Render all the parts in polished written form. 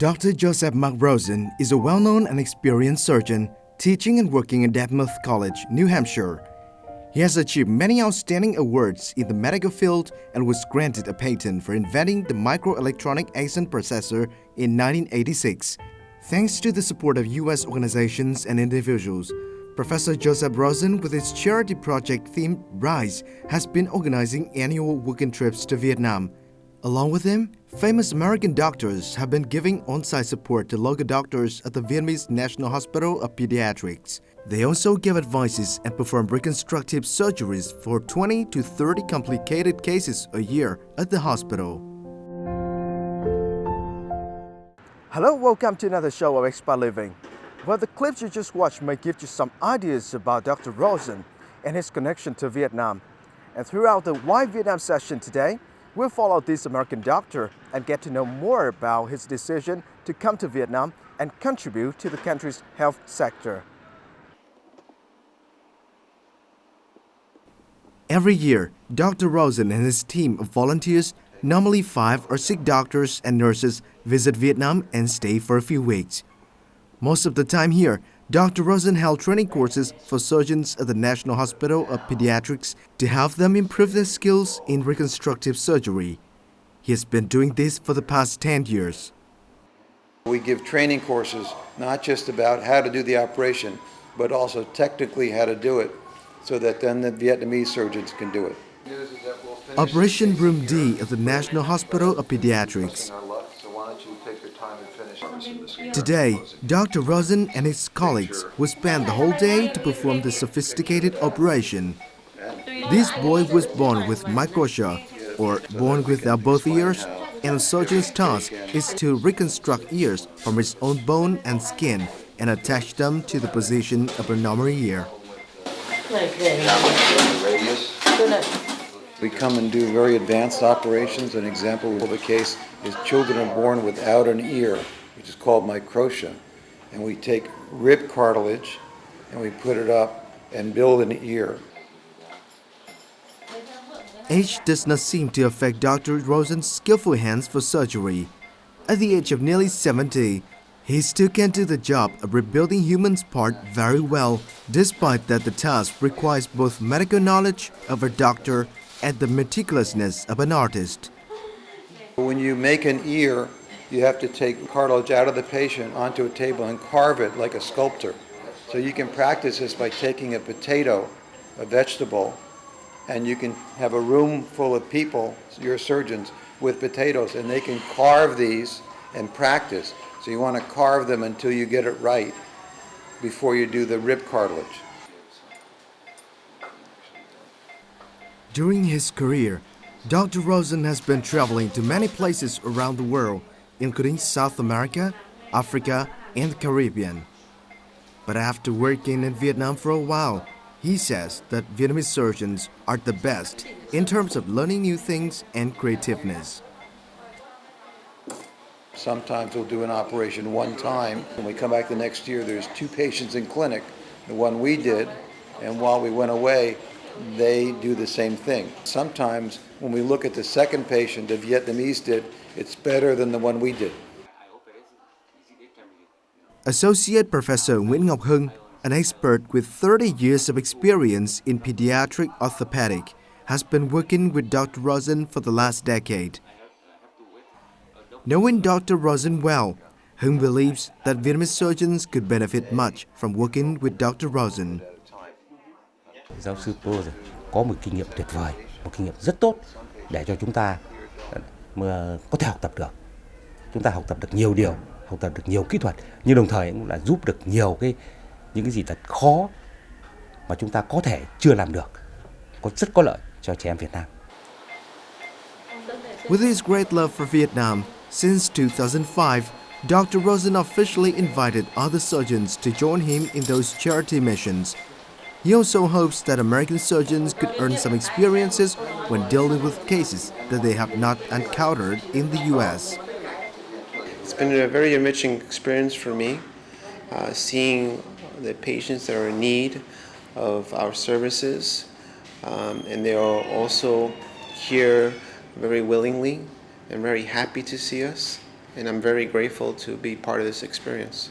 Dr. Joseph Mark Rosen is a well-known and experienced surgeon teaching and working at Dartmouth College, New Hampshire. He has achieved many outstanding awards in the medical field and was granted a patent for inventing the microelectronic accent processor in 1986. Thanks to the support of U.S. organizations and individuals, Professor Joseph Rosen, with his charity project themed RISE, has been organizing annual working trips to Vietnam. Along with him, famous American doctors have been giving on-site support to local doctors at the Vietnamese National Hospital of Pediatrics. They also give advices and perform reconstructive surgeries for 20 to 30 complicated cases a year at the hospital. Hello, welcome to another show of Expat Living. Well, the clips you just watched may give you some ideas about Dr. Rosen and his connection to Vietnam. And throughout the Why Vietnam session today, we'll follow this American doctor and get to know more about his decision to come to Vietnam and contribute to the country's health sector. Every year, Dr. Rosen and his team of volunteers, normally 5 or 6 doctors and nurses, visit Vietnam and stay for a few weeks. Most of the time here, Dr. Rosen held training courses for surgeons at the National Hospital of Pediatrics to help them improve their skills in reconstructive surgery. He has been doing this for the past 10 years. We give training courses not just about how to do the operation, but also technically how to do it so that then the Vietnamese surgeons can do it. Operation Room D at the National Hospital of Pediatrics. Today, Dr. Rosen and his colleagues will spend the whole day to perform the sophisticated operation. This boy was born with microtia, or born without both ears, and the surgeon's task is to reconstruct ears from his own bone and skin and attach them to the position of a normal ear. We come and do very advanced operations. An example of the case is children are born without an ear, which is called microtia. And we take rib cartilage and we put it up and build an ear. Age does not seem to affect Dr. Rosen's skillful hands for surgery. At the age of nearly 70, he still can do the job of rebuilding humans' part very well, despite that the task requires both medical knowledge of a doctor and the meticulousness of an artist. When you make an ear, you have to take cartilage out of the patient onto a table and carve it like a sculptor. So you can practice this by taking a potato, a vegetable, and you can have a room full of people, your surgeons, with potatoes, and they can carve these and practice. So you want to carve them until you get it right before you do the rib cartilage. During his career, Dr. Rosen has been traveling to many places around the world, including South America, Africa, and the Caribbean. But after working in Vietnam for a while, he says that Vietnamese surgeons are the best in terms of learning new things and creativeness. Sometimes we'll do an operation one time. When we come back the next year, there's 2 patients in clinic, the one we did, and while we went away, they do the same thing. Sometimes when we look at the second patient the Vietnamese did, it's better than the one we did. Associate Professor Nguyễn Ngọc Hưng, an expert with 30 years of experience in pediatric orthopedic, has been working with Dr. Rosen for the last decade. Knowing Dr. Rosen well, Hưng believes that Vietnamese surgeons could benefit much from working with Dr. Rosen. Giáo sư Tô có một kinh nghiệm tuyệt vời, một kinh nghiệm rất tốt để cho chúng ta có thể học tập được. Chúng ta học tập được nhiều điều, học tập được nhiều kỹ thuật, nhưng đồng thời cũng là giúp được nhiều những cái gì thật khó mà chúng ta có thể chưa làm được, rất có lợi cho trẻ em Việt Nam. With his great love for Vietnam, since 2005, Dr. Rosen officially invited other surgeons to join him in those charity missions. He also hopes that American surgeons could earn some experiences when dealing with cases that they have not encountered in the U.S. It's been a very enriching experience for me, seeing the patients that are in need of our services, and they are also here very willingly and very happy to see us. and I'm very grateful to be part of this experience.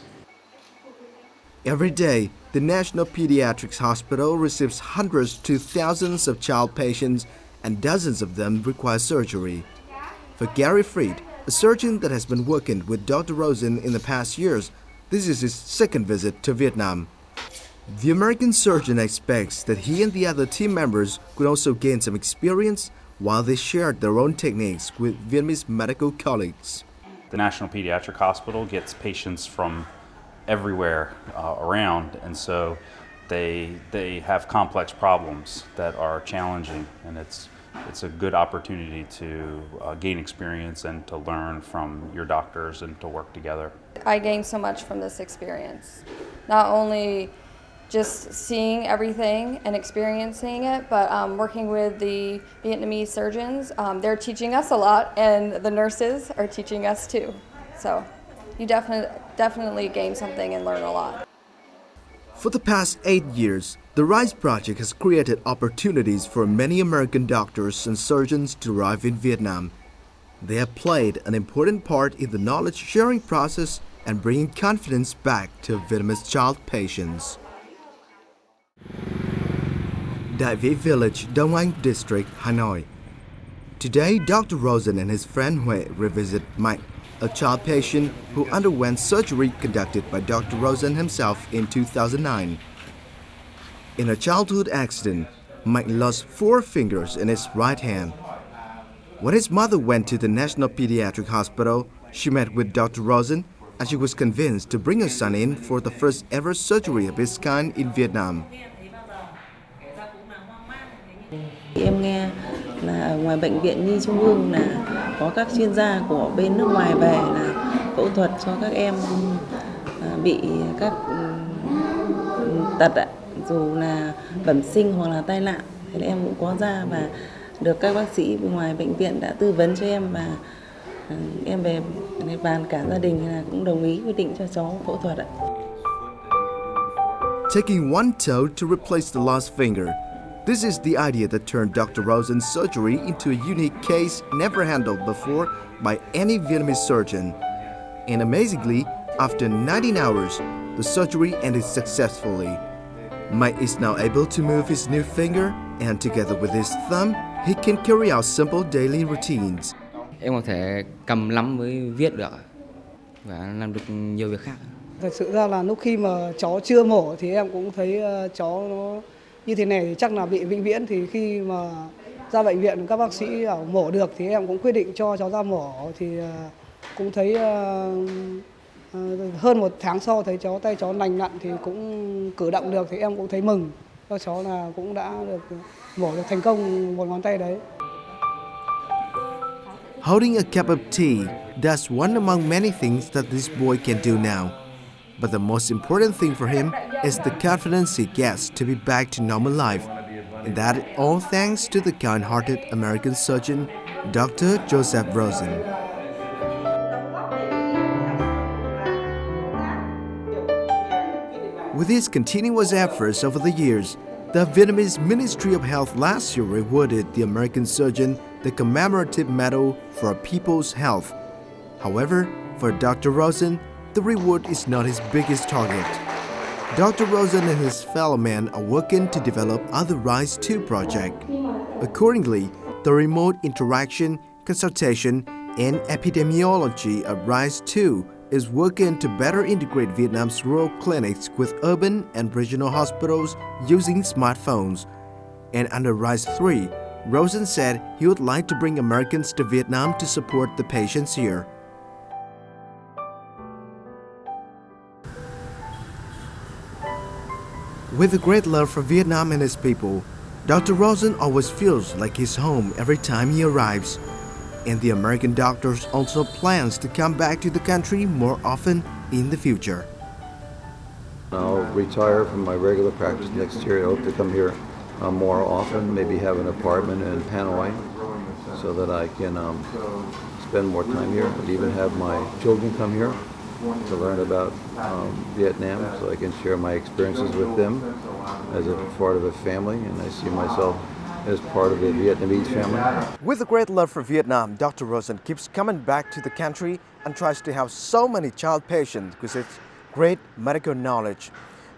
Every day, the National Pediatrics Hospital receives hundreds to thousands of child patients, and dozens of them require surgery. For Gary Fried, a surgeon that has been working with Dr. Rosen in the past years, this is his second visit to Vietnam. The American surgeon expects that he and the other team members could also gain some experience while they shared their own techniques with Vietnamese medical colleagues. The National Pediatric Hospital gets patients from everywhere around, and so they have complex problems that are challenging, and it's a good opportunity to gain experience and to learn from your doctors and to work together. I gained so much from this experience. Not only just seeing everything and experiencing it, but working with the Vietnamese surgeons. They're teaching us a lot, and the nurses are teaching us too. So you definitely gain something and learn a lot. For the past 8 years, the RISE project has created opportunities for many American doctors and surgeons to arrive in Vietnam. They have played an important part in the knowledge-sharing process and bringing confidence back to Vietnamese child patients. Đại Vĩ Village, Đông Anh District, Hanoi. Today, Dr. Rosen and his friend Huệ revisit Mike, a child patient who underwent surgery conducted by Dr. Rosen himself in 2009. In a childhood accident, Mike lost 4 fingers in his right hand. When his mother went to the National Pediatric Hospital, she met with Dr. Rosen and she was convinced to bring her son in for the first ever surgery of its kind in Vietnam. Em nghe là ở ngoài bệnh viện Nhi Trung ương là có các chuyên gia của bên nước ngoài về là phẫu thuật cho các em bị các tật ạ, dù là bẩm sinh hoặc là tai nạn. Thì em cũng có ra và được các bác sĩ bên ngoài bệnh viện đã tư vấn cho em, và em về bàn cả gia đình là cũng đồng ý quyết định cho cháu phẫu thuật ạ. Taking one toe to replace the lost finger. This is the idea that turned Dr. Rosen's surgery into a unique case never handled before by any Vietnamese surgeon. And amazingly, after 19 hours, the surgery ended successfully. Mike is now able to move his new finger, and together with his thumb, he can carry out simple daily routines. Em có thể cầm nắm với viết được và làm được nhiều việc khác. Thật sự ra là lúc khi mà cháu chưa mổ thì em cũng thấy cháu nó như thế này thì chắc là bị vĩnh viễn, thì khi mà ra bệnh viện các bác sĩ bảo mổ được thì em cũng quyết định cho cháu ra mổ, thì cũng thấy hơn 1 tháng sau thấy tay cháu lành lặn thì cũng cử động được, thì em cũng thấy mừng cho cháu là cũng đã được mổ được thành công một ngón tay đấy. Holding a cup of tea, that's one among many things that this boy can do now. But the most important thing for him is the confidence he gets to be back to normal life. And that all thanks to the kind-hearted American surgeon, Dr. Joseph Rosen. With his continuous efforts over the years, the Vietnamese Ministry of Health last year rewarded the American surgeon the commemorative medal for people's health. However, for Dr. Rosen, the reward is not his biggest target. Dr. Rosen and his fellow men are working to develop other RISE 2 projects. Accordingly, the remote interaction, consultation, and epidemiology of RISE 2 is working to better integrate Vietnam's rural clinics with urban and regional hospitals using smartphones. And under RISE 3, Rosen said he would like to bring Americans to Vietnam to support the patients here. With a great love for Vietnam and its people, Dr. Rosen always feels like he's home every time he arrives. And the American doctors also plans to come back to the country more often in the future. I'll retire from my regular practice next year. I hope to come here more often, maybe have an apartment in Hanoi so that I can spend more time here, but even have my children come here to learn about Vietnam so I can share my experiences with them as a part of a family, and I see myself as part of the Vietnamese family. With a great love for Vietnam, Dr. Rosen keeps coming back to the country and tries to have so many child patients with its great medical knowledge.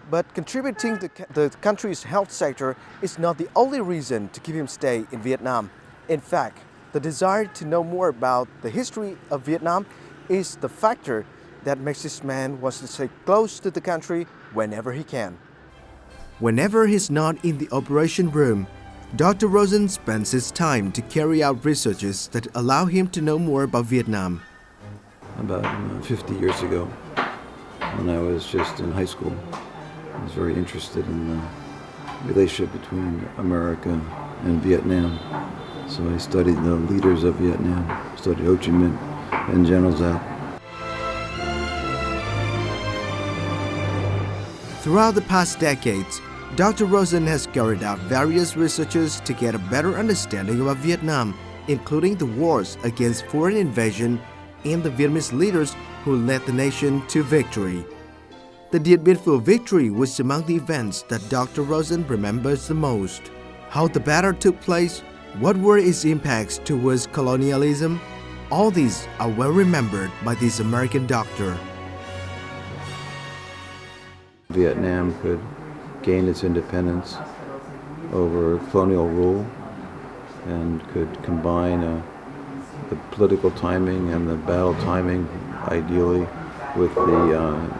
But contributing to the country's health sector is not the only reason to keep him stay in Vietnam. In fact, the desire to know more about the history of Vietnam is the factor that makes this man want to stay close to the country whenever he can. Whenever he's not in the operation room, Dr. Rosen spends his time to carry out researches that allow him to know more about Vietnam. About 50 years ago, when I was just in high school, I was very interested in the relationship between America and Vietnam. So I studied the leaders of Vietnam, studied Ho Chi Minh and General Giap. Throughout the past decades, Dr. Rosen has carried out various researches to get a better understanding about Vietnam, including the wars against foreign invasion and the Vietnamese leaders who led the nation to victory. The Điện Biên Phủ victory was among the events that Dr. Rosen remembers the most. How the battle took place, what were its impacts towards colonialism, all these are well remembered by this American doctor. Vietnam could gain its independence over colonial rule and could combine the political timing and the battle timing, ideally, with the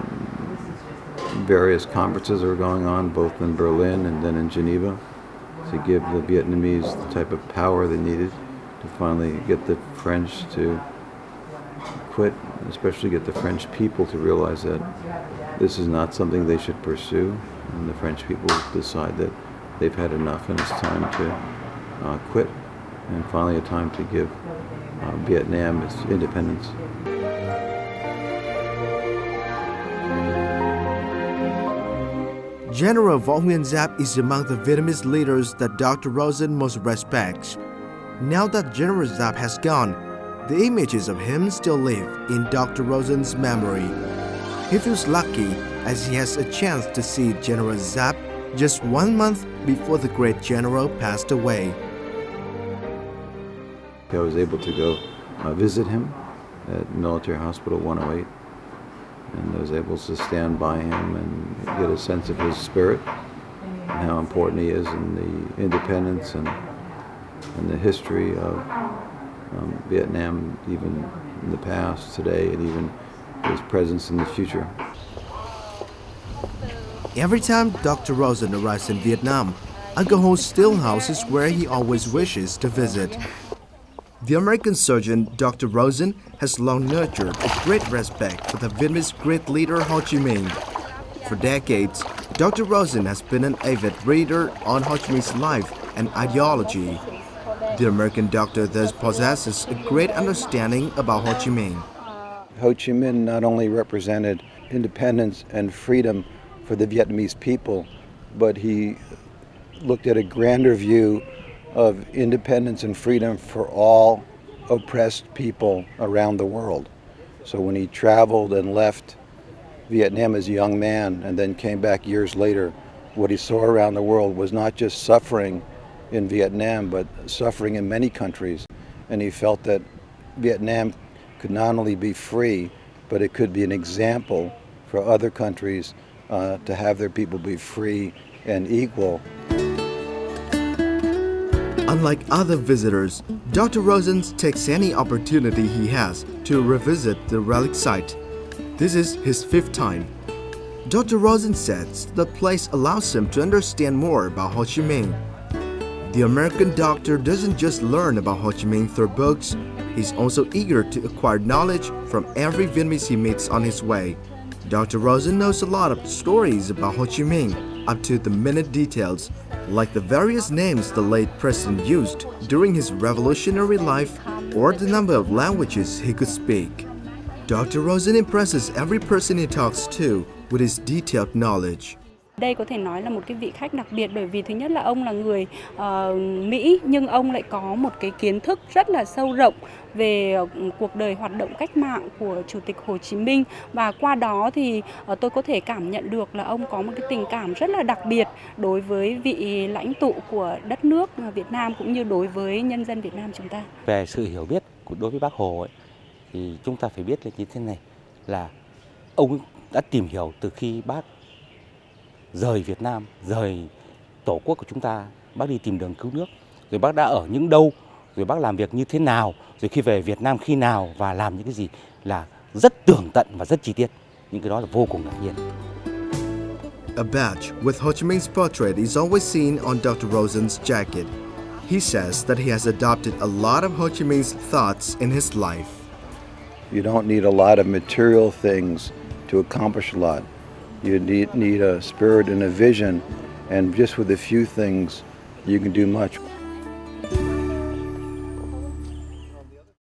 various conferences that were going on both in Berlin and then in Geneva to give the Vietnamese the type of power they needed to finally get the French to quit, especially get the French people to realize that this is not something they should pursue, and the French people decide that they've had enough and it's time to quit, and finally a time to give Vietnam its independence. General Vo Nguyen Giap is among the Vietnamese leaders that Dr. Rosen most respects. Now that General Giap has gone, the images of him still live in Dr. Rosen's memory. He feels lucky as he has a chance to see General Giap just 1 month before the great general passed away. I was able to go visit him at Military Hospital 108, and I was able to stand by him and get a sense of his spirit and how important he is in the independence and the history of Vietnam, even in the past, today, and even his presence in the future. Every time Dr. Rosen arrives in Vietnam, Uncle Ho's still house is where he always wishes to visit. The American surgeon, Dr. Rosen, has long nurtured a great respect for the Vietnamese great leader Ho Chi Minh. For decades, Dr. Rosen has been an avid reader on Ho Chi Minh's life and ideology. The American doctor thus possesses a great understanding about Ho Chi Minh. Ho Chi Minh not only represented independence and freedom for the Vietnamese people, but he looked at a grander view of independence and freedom for all oppressed people around the world. So when he traveled and left Vietnam as a young man and then came back years later, what he saw around the world was not just suffering in Vietnam, but suffering in many countries. And he felt that Vietnam could not only be free, but it could be an example for other countries to have their people be free and equal. Unlike other visitors, Dr. Rosen takes any opportunity he has to revisit the relic site. This is his 5th time. Dr. Rosen says the place allows him to understand more about Ho Chi Minh. The American doctor doesn't just learn about Ho Chi Minh through books, he's also eager to acquire knowledge from every Vietnamese he meets on his way. Dr. Rosen knows a lot of stories about Ho Chi Minh, up to the minute details, like the various names the late president used during his revolutionary life or the number of languages he could speak. Dr. Rosen impresses every person he talks to with his detailed knowledge. Đây có thể nói là một cái vị khách đặc biệt, bởi vì thứ nhất là ông là người Mỹ, nhưng ông lại có một cái kiến thức rất là sâu rộng về cuộc đời hoạt động cách mạng của Chủ tịch Hồ Chí Minh, và qua đó thì tôi có thể cảm nhận được là ông có một cái tình cảm rất là đặc biệt đối với vị lãnh tụ của đất nước Việt Nam cũng như đối với nhân dân Việt Nam chúng ta. Về sự hiểu biết đối với Bác Hồ ấy, thì chúng ta phải biết là như thế này, là ông đã tìm hiểu từ khi bác rời Việt Nam, rời tổ quốc của chúng ta, bác đi tìm đường cứu nước, rồi bác đã ở những đâu, rồi bác làm việc như thế nào, rồi khi về Việt Nam khi nào và làm những cái gì, là rất tường tận và rất chi tiết. Những cái đó là vô cùng ngạc nhiên. A badge with Ho Chi Minh's portrait is always seen on Dr. Rosen's jacket. He says that he has adopted a lot of Ho Chi Minh's thoughts in his life. You don't need a lot of material things to accomplish a lot. You need a spirit and a vision, and just with a few things, you can do much.